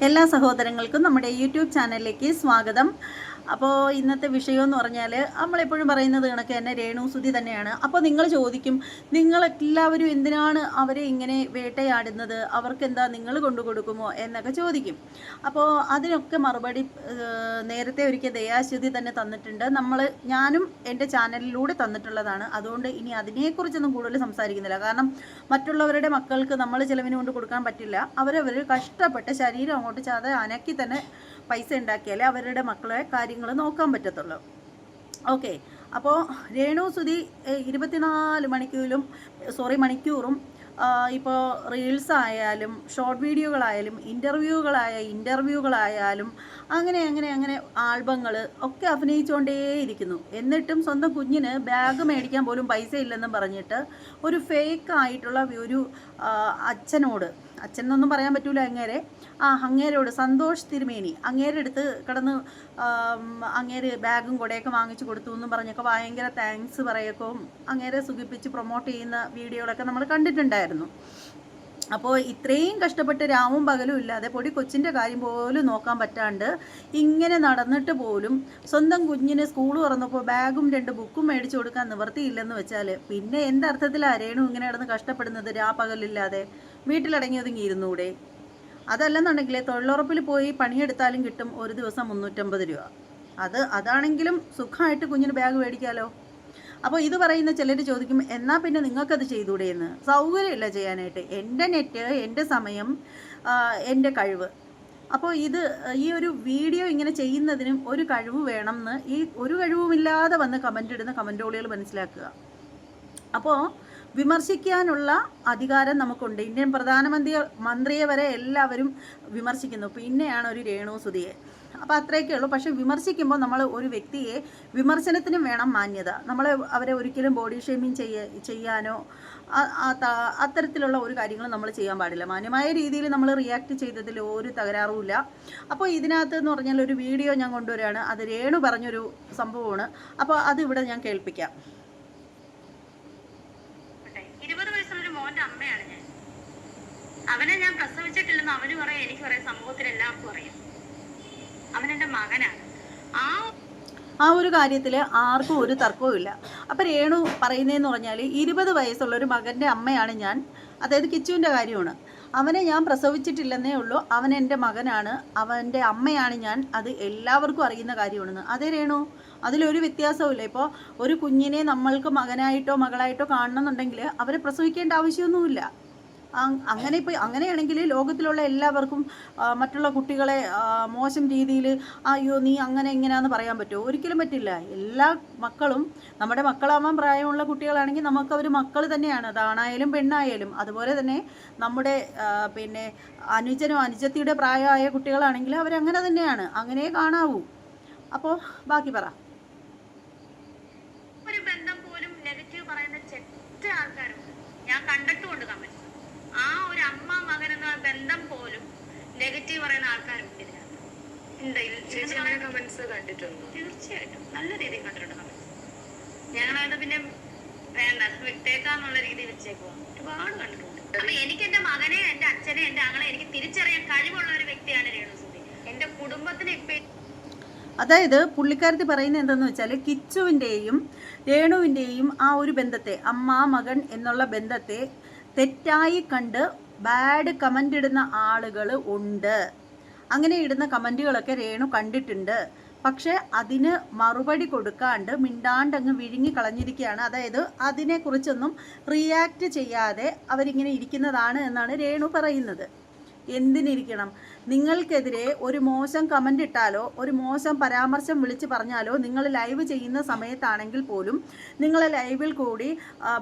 എല്ലാ സഹോദരങ്ങൾക്കും നമ്മുടെ യൂട്യൂബ് ചാനലിലേക്ക് സ്വാഗതം. അപ്പോൾ ഇന്നത്തെ വിഷയം എന്ന് പറഞ്ഞാൽ നമ്മളെപ്പോഴും പറയുന്നത് കണക്ക് തന്നെ രേണുസുതി തന്നെയാണ്. അപ്പോൾ നിങ്ങൾ ചോദിക്കും, നിങ്ങളെല്ലാവരും എന്തിനാണ് അവരെ ഇങ്ങനെ വേട്ടയാടുന്നത്, അവർക്കെന്താ നിങ്ങൾ കൊണ്ടു കൊടുക്കുമോ എന്നൊക്കെ ചോദിക്കും. അപ്പോൾ അതിനൊക്കെ മറുപടി നേരത്തെ ഒരിക്കൽ ദയാശ്വതി തന്നെ തന്നിട്ടുണ്ട്. ഞാനും എൻ്റെ ചാനലിലൂടെ തന്നിട്ടുള്ളതാണ്. അതുകൊണ്ട് ഇനി അതിനെക്കുറിച്ചൊന്നും കൂടുതൽ സംസാരിക്കുന്നില്ല. കാരണം മറ്റുള്ളവരുടെ മക്കൾക്ക് നമ്മൾ ചിലവിന് കൊണ്ട് കൊടുക്കാൻ പറ്റില്ല. അവരവർ കഷ്ടപ്പെട്ട് ശരീരം അങ്ങോട്ട് അനക്കി തന്നെ പൈസ ഉണ്ടാക്കിയാലേ അവരുടെ മക്കളെ കാര്യങ്ങൾ നോക്കാൻ പറ്റത്തുള്ളൂ. ഓക്കെ, അപ്പോൾ രേണുസുതി 24 മണിക്കൂറും ഇപ്പോൾ റീൽസ് ആയാലും ഷോർട്ട് വീഡിയോകളായാലും ഇൻ്റർവ്യൂകളായാലും അങ്ങനെ ആൽബങ്ങൾ ഒക്കെ അഭിനയിച്ചുകൊണ്ടേയിരിക്കുന്നു. എന്നിട്ടും സ്വന്തം കുഞ്ഞിന് ബാഗ് മേടിക്കാൻ പോലും പൈസ ഇല്ലെന്നും പറഞ്ഞിട്ട് ഒരു ഫേക്ക് ആയിട്ടുള്ള ഒരു അച്ഛൻ എന്നൊന്നും പറയാൻ പറ്റൂല, അങ്ങേരോട് സന്തോഷ് തിരുമേനി അങ്ങേരെ അടുത്ത് കിടന്ന് അങ്ങേര് ബാഗും കൊടയൊക്കെ വാങ്ങിച്ചു കൊടുത്തു എന്നും പറഞ്ഞൊക്കെ ഭയങ്കര താങ്ക്സ് പറയൊക്കെ അങ്ങേരെ സുഖിപ്പിച്ച് പ്രൊമോട്ട് ചെയ്യുന്ന വീഡിയോകളൊക്കെ നമ്മൾ കണ്ടിട്ടുണ്ടായിരുന്നു. അപ്പോൾ ഇത്രയും കഷ്ടപ്പെട്ട് രാവും പകലും ഇല്ലാതെ പൊടി കൊച്ചിൻ്റെ കാര്യം പോലും നോക്കാൻ പറ്റാണ്ട് ഇങ്ങനെ നടന്നിട്ട് പോലും സ്വന്തം കുഞ്ഞിന് സ്കൂൾ തുറന്നപ്പോൾ ബാഗും 2 ബുക്കും മേടിച്ചു കൊടുക്കാൻ നിവർത്തിയില്ലെന്ന് വെച്ചാൽ പിന്നെ എന്തർത്ഥത്തിലാണ് രേണു ഇങ്ങനെ നടന്ന് കഷ്ടപ്പെടുന്നത്? പകലില്ലാതെ വീട്ടിലടങ്ങി ഒതുങ്ങി ഇരുന്നൂടെ? അതല്ലെന്നുണ്ടെങ്കിൽ തൊഴിലുറപ്പിൽ പോയി പണിയെടുത്താലും കിട്ടും ഒരു ദിവസം 350 രൂപ. അതാണെങ്കിലും സുഖമായിട്ട് കുഞ്ഞിന് ബാഗ് മേടിക്കാമല്ലോ. അപ്പോൾ ഇത് പറയുന്ന ചിലർ ചോദിക്കും, എന്നാൽ പിന്നെ നിങ്ങൾക്കത് ചെയ്തുകൂടെ എന്ന്. സൗകര്യമില്ല ചെയ്യാനായിട്ട്. എൻ്റെ നെറ്റ്, എൻ്റെ സമയം, എൻ്റെ കഴിവ്. അപ്പോൾ ഈ ഒരു വീഡിയോ ഇങ്ങനെ ചെയ്യുന്നതിനും ഒരു കഴിവ് വേണമെന്ന് ഈ ഒരു കഴിവുമില്ലാതെ വന്ന് കമൻ്റ് ഇടുന്ന കമൻറ്റോളികൾ മനസ്സിലാക്കുക. അപ്പോൾ വിമർശിക്കാനുള്ള അധികാരം നമുക്കുണ്ട്. ഇന്ത്യൻ പ്രധാനമന്ത്രിയെ വരെ എല്ലാവരും വിമർശിക്കുന്നു, പിന്നെയാണ് ഒരു രേണുസുതിയെ. അപ്പോൾ അത്രയൊക്കെ ഉള്ളൂ. പക്ഷെ വിമർശിക്കുമ്പോൾ നമ്മൾ ഒരു വ്യക്തിയെ വിമർശനത്തിനും വേണം മാന്യത. അവരെ ഒരിക്കലും ബോഡി ഷേമിങ് ചെയ്യാനോ അത്തരത്തിലുള്ള ഒരു കാര്യങ്ങളും നമ്മൾ ചെയ്യാൻ പാടില്ല. മാന്യമായ രീതിയിൽ നമ്മൾ റിയാക്ട് ചെയ്തതിൽ ഒരു തകരാറുമില്ല. അപ്പോൾ ഇതിനകത്ത് എന്ന് പറഞ്ഞാൽ ഒരു വീഡിയോ ഞാൻ കൊണ്ടുവരികയാണ്. അത് രേണു പറഞ്ഞൊരു സംഭവമാണ്. അപ്പോൾ അത് ഇവിടെ ഞാൻ കേൾപ്പിക്കാം. 20 വയസ്സുള്ളൊരു മോന്റെ അമ്മയാണ് ഞാൻ. അവനെ ഞാൻ പ്രസവിച്ചിട്ടില്ലെന്ന് അവന് പറയാം, എനിക്ക് പറയാം, സമൂഹത്തിൽ എല്ലാവർക്കും അറിയാം. അവനെന്റെ മകനാണ്. ആ ഒരു കാര്യത്തിൽ ആർക്കും ഒരു തർക്കവും ഇല്ല. അപ്പം രേണു പറയുന്നതെന്ന് പറഞ്ഞാൽ 20 വയസ്സുള്ളൊരു മകൻ്റെ അമ്മയാണ് ഞാൻ. അതായത് കിച്ചുവിൻ്റെ കാര്യമാണ്. അവനെ ഞാൻ പ്രസവിച്ചിട്ടില്ലെന്നേ ഉള്ളൂ, അവൻ എൻ്റെ മകനാണ്, അവൻ്റെ അമ്മയാണ് ഞാൻ. അത് എല്ലാവർക്കും അറിയുന്ന കാര്യമാണെന്ന്. അതേ രേണു, അതിലൊരു വ്യത്യാസവുമില്ല. ഇപ്പോൾ ഒരു കുഞ്ഞിനെ നമ്മൾക്ക് മകനായിട്ടോ മകളായിട്ടോ കാണണമെന്നുണ്ടെങ്കിൽ അവരെ പ്രസവിക്കേണ്ട ആവശ്യമൊന്നുമില്ല. അങ്ങനെയാണെങ്കിൽ ലോകത്തിലുള്ള എല്ലാവർക്കും മറ്റുള്ള കുട്ടികളെ മോശം രീതിയിൽ അയ്യോ നീ അങ്ങനെ ഇങ്ങനെയാണെന്ന് പറയാൻ പറ്റുമോ? ഒരിക്കലും പറ്റില്ല. എല്ലാ മക്കളും നമ്മുടെ മക്കളാവാൻ പ്രായമുള്ള കുട്ടികളാണെങ്കിൽ നമുക്ക് അവർ മക്കൾ തന്നെയാണ്, അതാണായാലും പെണ്ണായാലും. അതുപോലെ തന്നെ നമ്മുടെ പിന്നെ അനുജനോ അനുജത്തിയുടെ പ്രായമായ കുട്ടികളാണെങ്കിൽ അവരങ്ങനെ തന്നെയാണ്, അങ്ങനെ കാണാവൂ. അപ്പോൾ ബാക്കി പറ. ഒരു ബന്ധം പോലും നെഗറ്റീവ് പറയുന്ന ചെറ്റ ആൾക്കാരുണ്ട്, ഞാൻ കണ്ടിട്ടുമുണ്ട് കമന്റ്. ആ ഒരു അമ്മ മകൻ എന്ന ബന്ധം പോലും നെഗറ്റീവ് പറയുന്ന ആൾക്കാരുണ്ട്. തീർച്ചയായിട്ടും നല്ല രീതിയിൽ കണ്ടിട്ടുണ്ട് കമന്റ്സ്. ഞങ്ങളത് പിന്നെ വേണ്ട വിട്ടേക്കാന്നുള്ള രീതിയിൽ വെച്ചേക്കുവാ. ഒരുപാട് കണ്ടിട്ടുണ്ട്. അപ്പൊ എനിക്ക് എന്റെ മകനെ, എന്റെ അച്ഛനെ, എന്റെ ആങ്ങളെ എനിക്ക് തിരിച്ചറിയാൻ കഴിവുള്ള ഒരു വ്യക്തിയാണ് രേണുസുതി. എന്റെ കുടുംബത്തിന് ഇപ്പൊ അതായത് പുള്ളിക്കാരത്തി പറയുന്നത് എന്തെന്ന് വെച്ചാൽ കിച്ചുവിൻ്റെയും രേണുവിൻ്റെയും ആ ഒരു ബന്ധത്തെ, അമ്മ മകൻ എന്നുള്ള ബന്ധത്തെ തെറ്റായി കണ്ട് ബാഡ് കമൻ്റ് ഇടുന്ന ആളുകൾ ഉണ്ട്. അങ്ങനെ ഇടുന്ന കമൻറ്റുകളൊക്കെ രേണു കണ്ടിട്ടുണ്ട്. പക്ഷേ അതിന് മറുപടി കൊടുക്കാണ്ട് മിണ്ടാണ്ടങ്ങ് വിഴുങ്ങി കളഞ്ഞിരിക്കുകയാണ്. അതായത് അതിനെക്കുറിച്ചൊന്നും റിയാക്റ്റ് ചെയ്യാതെ അവരിങ്ങനെ ഇരിക്കുന്നതാണ് എന്നാണ് രേണു പറയുന്നത്. എന്തിനിരിക്കണം? നിങ്ങൾക്കെതിരെ ഒരു മോശം കമൻ്റ് ഇട്ടാലോ ഒരു മോശം പരാമർശം വിളിച്ച് പറഞ്ഞാലോ, നിങ്ങൾ ലൈവ് ചെയ്യുന്ന സമയത്താണെങ്കിൽ പോലും നിങ്ങൾ ലൈവിൽ കൂടി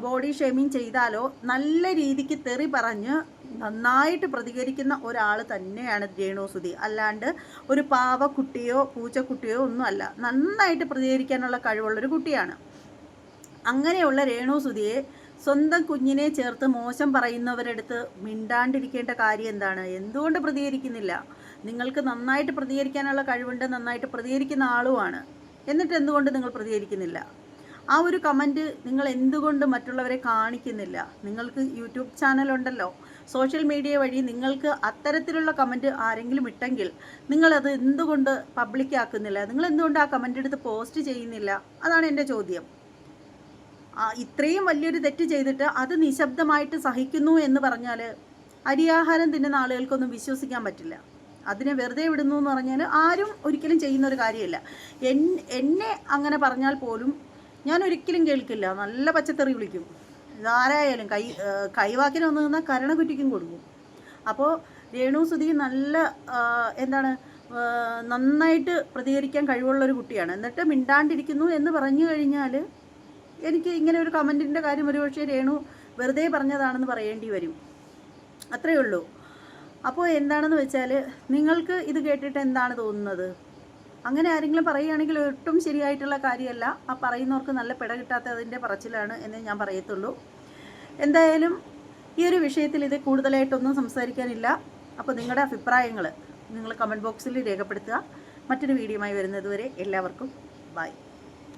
ബോഡി ഷേമിങ് ചെയ്താലോ നല്ല രീതിക്ക് തെറി പറഞ്ഞ് നന്നായിട്ട് പ്രതികരിക്കുന്ന ഒരാൾ തന്നെയാണ് രേണുസുതി. അല്ലാണ്ട് ഒരു പാവക്കുട്ടിയോ പൂച്ചക്കുട്ടിയോ ഒന്നുമല്ല. നന്നായിട്ട് പ്രതികരിക്കാനുള്ള കഴിവുള്ളൊരു കുട്ടിയാണ്. അങ്ങനെയുള്ള രേണുസുതിയെ സ്വന്തം കുഞ്ഞിനെ ചേർത്ത് മോശം പറയുന്നവരെടുത്ത് മിണ്ടാണ്ടിരിക്കേണ്ട കാര്യം എന്താണ്? എന്തുകൊണ്ട് പ്രതികരിക്കുന്നില്ല? നിങ്ങൾക്ക് നന്നായിട്ട് പ്രതികരിക്കാനുള്ള കഴിവുണ്ട്, നന്നായിട്ട് പ്രതികരിക്കുന്ന ആളുമാണ്. എന്നിട്ട് എന്തുകൊണ്ട് നിങ്ങൾ പ്രതികരിക്കുന്നില്ല? ആ ഒരു കമൻറ്റ് നിങ്ങൾ എന്തുകൊണ്ട് മറ്റുള്ളവരെ കാണിക്കുന്നില്ല? നിങ്ങൾക്ക് യൂട്യൂബ് ചാനലുണ്ടല്ലോ, സോഷ്യൽ മീഡിയ വഴി നിങ്ങൾക്ക് അത്തരത്തിലുള്ള കമൻറ്റ് ആരെങ്കിലും ഇട്ടെങ്കിൽ നിങ്ങളത് എന്തുകൊണ്ട് പബ്ലിക്കാക്കുന്നില്ല? നിങ്ങൾ എന്തുകൊണ്ട് ആ കമൻ്റ് എടുത്ത് പോസ്റ്റ് ചെയ്യുന്നില്ല? അതാണ് എൻ്റെ ചോദ്യം. ഇത്രയും വലിയൊരു തെറ്റ് ചെയ്തിട്ട് അത് നിശബ്ദമായിട്ട് സഹിക്കുന്നു എന്ന് പറഞ്ഞാൽ അരിയാഹാരം തിന്നുന്ന ആളുകൾക്കൊന്നും വിശ്വസിക്കാൻ പറ്റില്ല. അതിനെ വെറുതെ വിടുന്നു എന്ന് പറഞ്ഞാൽ ആരും ഒരിക്കലും ചെയ്യുന്നൊരു കാര്യമില്ല. എന്നെ അങ്ങനെ പറഞ്ഞാൽ പോലും ഞാൻ ഒരിക്കലും കേൾക്കില്ല. നല്ല പച്ചത്തെറി വിളിക്കും. ഇതാരായാലും കൈവാക്കിന് വന്നു നിന്നാൽ കരണക്കുറ്റിക്കും കൊടുക്കും. അപ്പോൾ രേണു സുധി നല്ല നന്നായിട്ട് പ്രതികരിക്കാൻ കഴിവുള്ളൊരു കുട്ടിയാണ്. എന്നിട്ട് മിണ്ടാണ്ടിരിക്കുന്നു എന്ന് പറഞ്ഞു കഴിഞ്ഞാൽ എനിക്ക് ഇങ്ങനെ ഒരു കമൻറ്റിൻ്റെ കാര്യം ഒരുപക്ഷെ രേണു വെറുതെ പറഞ്ഞതാണെന്ന് പറയേണ്ടി വരും. അത്രയേ ഉള്ളൂ. അപ്പോൾ എന്താണെന്ന് വെച്ചാൽ നിങ്ങൾക്ക് ഇത് കേട്ടിട്ട് എന്താണ് തോന്നുന്നത്? അങ്ങനെ ആരെങ്കിലും പറയുകയാണെങ്കിൽ ഒട്ടും ശരിയായിട്ടുള്ള കാര്യമല്ല. ആ പറയുന്നവർക്ക് നല്ല പിട കിട്ടാത്തതിൻ്റെ പറച്ചിലാണ് എന്ന് ഞാൻ പറയത്തുള്ളൂ. എന്തായാലും ഈ ഒരു വിഷയത്തിൽ ഇത് കൂടുതലായിട്ടൊന്നും സംസാരിക്കാനില്ല. അപ്പോൾ നിങ്ങളുടെ അഭിപ്രായങ്ങൾ നിങ്ങൾ കമൻറ്റ് ബോക്സിൽ രേഖപ്പെടുത്തുക. മറ്റൊരു വീഡിയോയുമായി വരുന്നതുവരെ എല്ലാവർക്കും ബൈ.